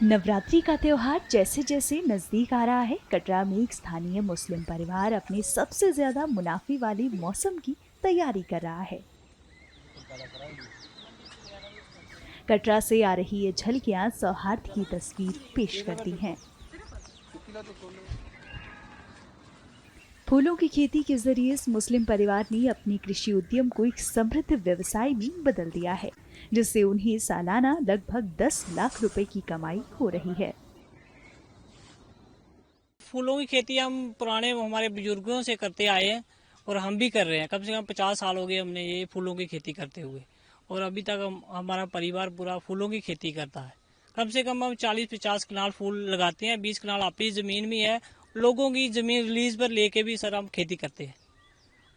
नवरात्रि का त्योहार जैसे जैसे नजदीक आ रहा है, कटरा में एक स्थानीय मुस्लिम परिवार अपने सबसे ज्यादा मुनाफे वाले मौसम की तैयारी कर रहा है। कटरा से आ रही ये झलकियां सौहार्द की तस्वीर पेश करती हैं। फूलों की खेती के जरिए इस मुस्लिम परिवार ने अपने कृषि उद्यम को एक समृद्ध व्यवसाय में बदल दिया है, जिससे उन्हें सालाना लगभग 10 लाख रुपए की कमाई हो रही है। फूलों की खेती हम पुराने हमारे बुजुर्गों से करते आए हैं और हम भी कर रहे हैं। कम से कम 50 साल हो गए हमने ये फूलों की खेती करते हुए, और अभी तक हमारा परिवार पूरा फूलों की खेती करता है। कम से कम हम 40-50 कनाल फूल लगाते हैं। 20 कनाल अपनी ज़मीन भी है, लोगों की ज़मीन रिलीज पर लेके भी सर हम खेती करते हैं।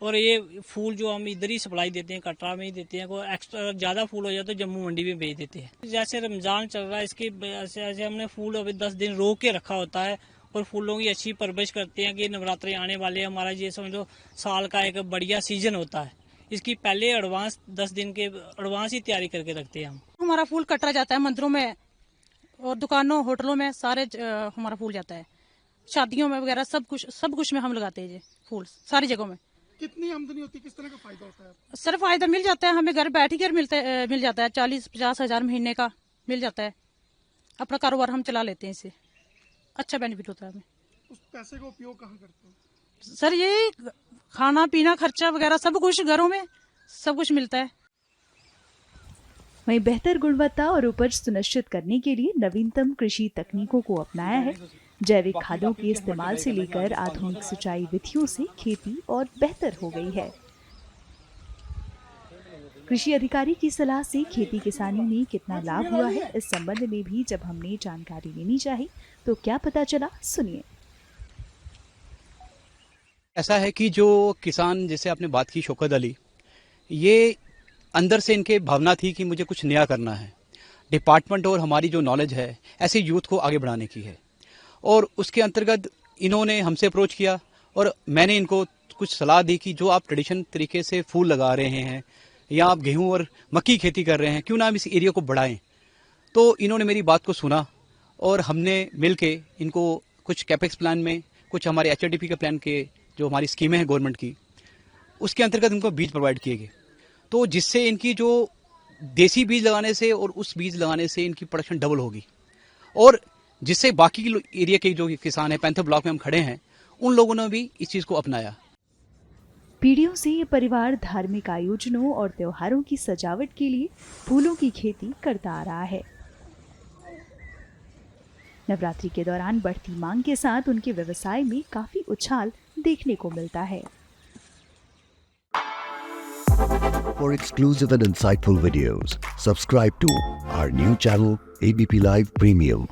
और ये फूल जो हम इधर ही सप्लाई देते हैं, कटरा में ही देते हैं। कोई एक्स्ट्रा ज़्यादा फूल हो जाए तो जम्मू मंडी में भेज देते हैं। जैसे रमज़ान चल रहा है, इसके ऐसे हमने फूल अभी 10 दिन रोक के रखा होता है और फूलों की अच्छी परवरिश करते हैं कि नवरात्रे आने वाले, हमारा ये समझ लो साल का एक बढ़िया सीजन होता है। इसकी पहले एडवांस 10 दिन के एडवांस ही तैयारी करके रखते हैं हम। हमारा फूल कटरा जाता है मंदिरों में और दुकानों होटलों में, सारे हमारा फूल जाता है। शादियों में वगैरह सब कुछ में हम लगाते हैं ये फूल सारी जगहों में। कितनी आमदनी होती है, किस तरह का फायदा होता है? सर फायदा मिल जाता है हमें, घर बैठ कर मिल जाता है। 40-50 हजार महीने का मिल जाता है। अपना कारोबार हम चला लेते हैं, इससे अच्छा बेनिफिट होता है हमें। उस पैसे का उपयोग कहाँ करते हो? सर ये खाना पीना खर्चा वगैरह सब कुछ, घरों में सब कुछ मिलता है। वहीं बेहतर गुणवत्ता और उपज सुनिश्चित करने के लिए नवीनतम कृषि तकनीकों को अपनाया है। जैविक खादों के इस्तेमाल से लेकर आधुनिक सिंचाई विधियों से खेती और बेहतर हो गई है। कृषि अधिकारी की सलाह से खेती किसानी में कितना लाभ हुआ है, इस संबंध में भी जब हमने जानकारी लेनी चाही तो क्या पता चला, सुनिए। ऐसा है कि जो किसान, जैसे आपने बात की शौकत अली, ये अंदर से इनके भावना थी कि मुझे कुछ नया करना है। डिपार्टमेंट और हमारी जो नॉलेज है ऐसे यूथ को आगे बढ़ाने की है, और उसके अंतर्गत इन्होंने हमसे अप्रोच किया और मैंने इनको कुछ सलाह दी कि जो आप ट्रेडिशन तरीके से फूल लगा रहे हैं या आप गेहूं और मक्की खेती कर रहे हैं, क्यों ना हम इस एरिया को बढ़ाएं। तो इन्होंने मेरी बात को सुना और हमने मिलके इनको कुछ कैपेक्स प्लान में, कुछ हमारे HRDP के प्लान के जो हमारी स्कीमें हैं गवर्नमेंट की, उसके अंतर्गत इनको बीज प्रोवाइड किए गए। तो जिससे इनकी जो देसी बीज लगाने से और उस बीज लगाने से इनकी प्रोडक्शन डबल होगी, और जिससे बाकी एरिया के जो किसान हैं, पैंथर ब्लॉक में हम खड़े हैं, उन लोगों ने भी इस चीज़ को अपनाया। पीढ़ियों से ये परिवार धार्मिक आयोजनों और त्योहारों की सजावट के लिए फूलों की खेती करता आ रहा है। नवरात्रि के दौरान बढ़ती मांग के साथ उनके व्यवसाय में काफी उछाल देखने को मिलता है। For exclusive and insightful videos, subscribe to our new channel ABP Live Premium.